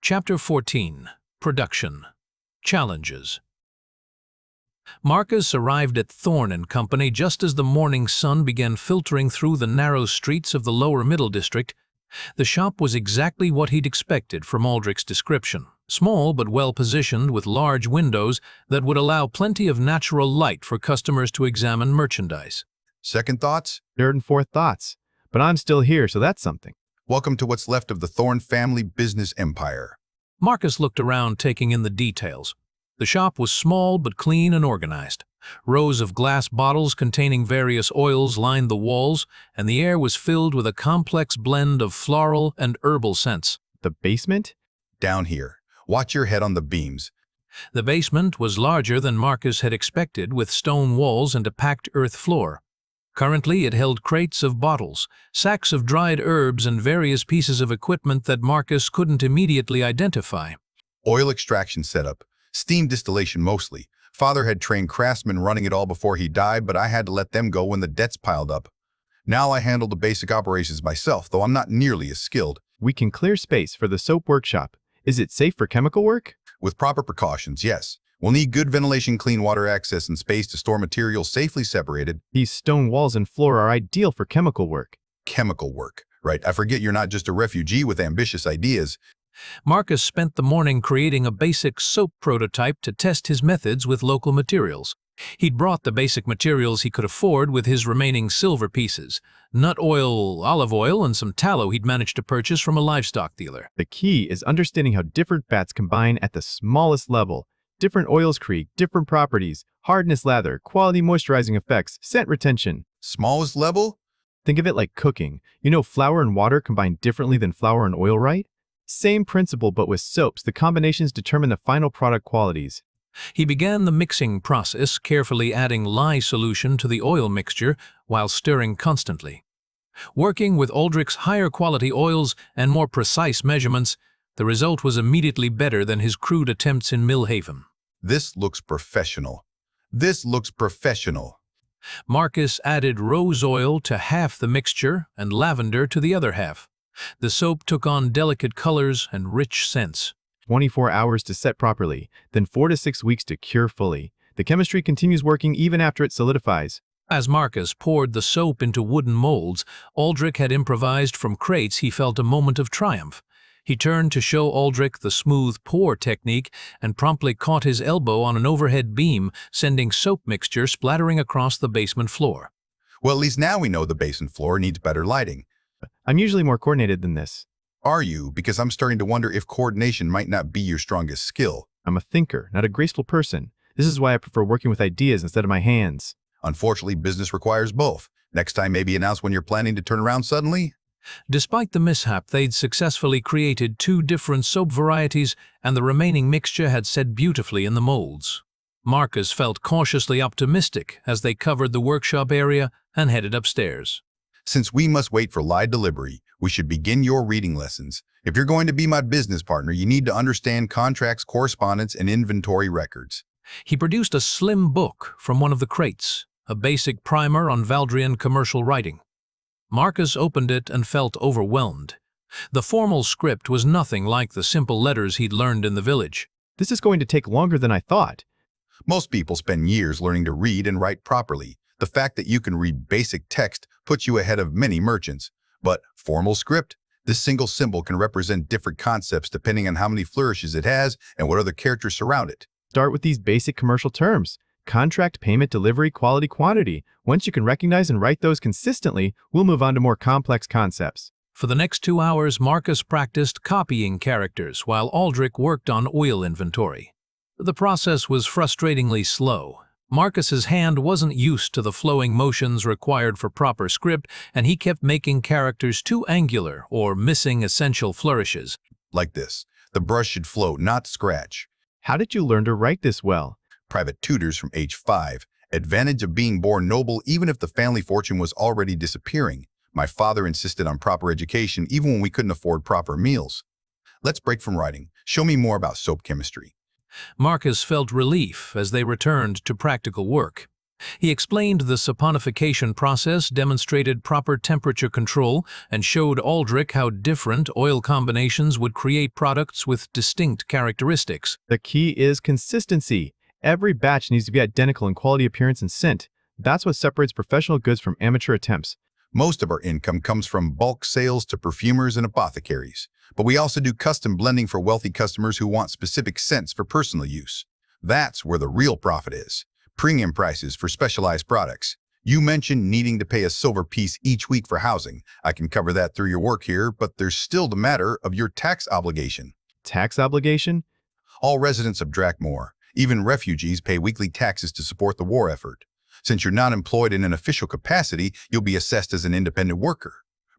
Chapter 14. Production. Challenges. Marcus arrived at Thorne & Company just as the morning sun began filtering through the narrow streets of the lower middle district. The shop was exactly what he'd expected from Aldrich's description. Small but well-positioned, with large windows that would allow plenty of natural light for customers to examine merchandise. Second thoughts? Third and fourth thoughts. But I'm still here, so that's something. Welcome to what's left of the Thorne family business empire. Marcus looked around, taking in the details. The shop was small but clean and organized. Rows of glass bottles containing various oils lined the walls, and the air was filled with a complex blend of floral and herbal scents. The basement? Down here. Watch your head on the beams. The basement was larger than Marcus had expected, with stone walls and a packed earth floor. Currently, it held crates of bottles, sacks of dried herbs, and various pieces of equipment that Marcus couldn't immediately identify. Oil extraction setup. Steam distillation mostly. Father had trained craftsmen running it all before he died, but I had to let them go when the debts piled up. Now I handle the basic operations myself, though I'm not nearly as skilled. We can clear space for the soap workshop. Is it safe for chemical work? With proper precautions, yes. We'll need good ventilation, clean water access, and space to store materials safely separated. These stone walls and floor are ideal for chemical work. Chemical work, right? I forget you're not just a refugee with ambitious ideas. Marcus spent the morning creating a basic soap prototype to test his methods with local materials. He'd brought the basic materials he could afford with his remaining silver pieces: nut oil, olive oil, and some tallow he'd managed to purchase from a livestock dealer. The key is understanding how different fats combine at the smallest level. Different oils create different properties: hardness, lather, quality, moisturizing effects, scent retention. Smallest level? Think of it like cooking. You know, flour and water combine differently than flour and oil, right? Same principle, but with soaps, the combinations determine the final product qualities. He began the mixing process, carefully adding lye solution to the oil mixture while stirring constantly. Working with Aldrich's higher quality oils and more precise measurements, the result was immediately better than his crude attempts in Millhaven. This looks professional. This looks professional. Marcus added rose oil to half the mixture and lavender to the other half. The soap took on delicate colors and rich scents. 24 hours to set properly, then 4 to 6 weeks to cure fully. The chemistry continues working even after it solidifies. As Marcus poured the soap into wooden molds Aldrich had improvised from crates, he felt a moment of triumph. He turned to show Aldrich the smooth pour technique and promptly caught his elbow on an overhead beam, sending soap mixture splattering across the basement floor. Well, at least now we know the basement floor needs better lighting. I'm usually more coordinated than this. Are you? Because I'm starting to wonder if coordination might not be your strongest skill. I'm a thinker, not a graceful person. This is why I prefer working with ideas instead of my hands. Unfortunately, business requires both. Next time, maybe announce when you're planning to turn around suddenly. Despite the mishap, they'd successfully created 2 different soap varieties, and the remaining mixture had set beautifully in the molds. Marcus felt cautiously optimistic as they covered the workshop area and headed upstairs. Since we must wait for lye delivery, we should begin your reading lessons. If you're going to be my business partner, you need to understand contracts, correspondence, and inventory records. He produced a slim book from one of the crates, a basic primer on Valdrian commercial writing. Marcus opened it and felt overwhelmed. The formal script was nothing like the simple letters he'd learned in the village. This is going to take longer than I thought. Most people spend years learning to read and write properly. The fact that you can read basic text puts you ahead of many merchants. But formal script? This single symbol can represent different concepts depending on how many flourishes it has and what other characters surround it. Start with these basic commercial terms: contract, payment, delivery, quality, quantity. Once you can recognize and write those consistently, we'll move on to more complex concepts. For the next 2 hours, Marcus practiced copying characters while Aldrich worked on oil inventory. The process was frustratingly slow. Marcus's hand wasn't used to the flowing motions required for proper script, and he kept making characters too angular or missing essential flourishes. Like this. The brush should flow, not scratch. How did you learn to write this well? Private tutors from age 5. Advantage of being born noble even if the family fortune was already disappearing. My father insisted on proper education even when we couldn't afford proper meals. Let's break from writing. Show me more about soap chemistry. Marcus felt relief as they returned to practical work. He explained the saponification process, demonstrated proper temperature control, and showed Aldrich how different oil combinations would create products with distinct characteristics. The key is consistency. Every batch needs to be identical in quality, appearance, and scent. That's what separates professional goods from amateur attempts. Most of our income comes from bulk sales to perfumers and apothecaries, but we also do custom blending for wealthy customers who want specific scents for personal use. That's where the real profit is. Premium prices for specialized products. You mentioned needing to pay a silver piece each week for housing. I can cover that through your work here, but there's still the matter of your tax obligation. Tax obligation? All residents of Drachmore, even refugees, pay weekly taxes to support the war effort. Since you're not employed in an official capacity, you'll be assessed as an independent worker.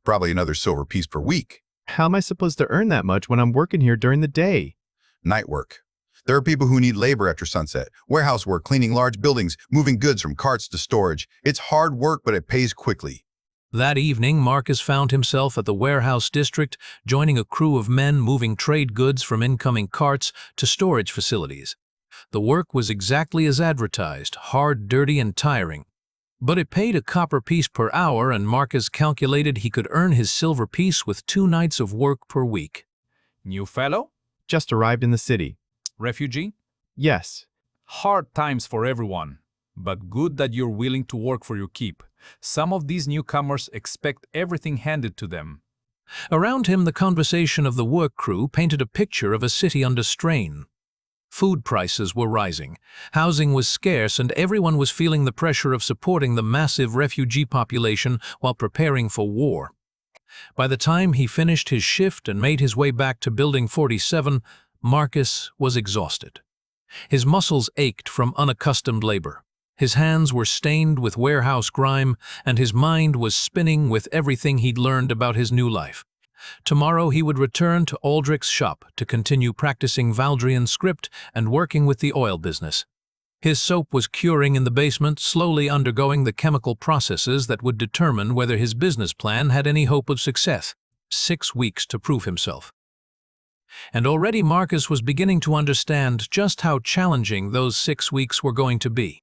Probably another silver piece per week. How am I supposed to earn that much when I'm working here during the day? Night work. There are people who need labor after sunset. Warehouse work, cleaning large buildings, moving goods from carts to storage. It's hard work, but it pays quickly. That evening, Marcus found himself at the warehouse district, joining a crew of men moving trade goods from incoming carts to storage facilities. The work was exactly as advertised, hard, dirty, and tiring. But it paid a copper piece per hour, and Marcus calculated he could earn his silver piece with 2 nights of work per week. New fellow? Just arrived in the city. Refugee? Yes. Hard times for everyone, but good that you're willing to work for your keep. Some of these newcomers expect everything handed to them. Around him, the conversation of the work crew painted a picture of a city under strain. Food prices were rising, housing was scarce, and everyone was feeling the pressure of supporting the massive refugee population while preparing for war. By the time he finished his shift and made his way back to Building 47, Marcus was exhausted. His muscles ached from unaccustomed labor. His hands were stained with warehouse grime, and his mind was spinning with everything he'd learned about his new life. Tomorrow he would return to Aldrich's shop to continue practicing Valdrian script and working with the oil business. His soap was curing in the basement, slowly undergoing the chemical processes that would determine whether his business plan had any hope of success. 6 weeks to prove himself. And already Marcus was beginning to understand just how challenging those 6 weeks were going to be.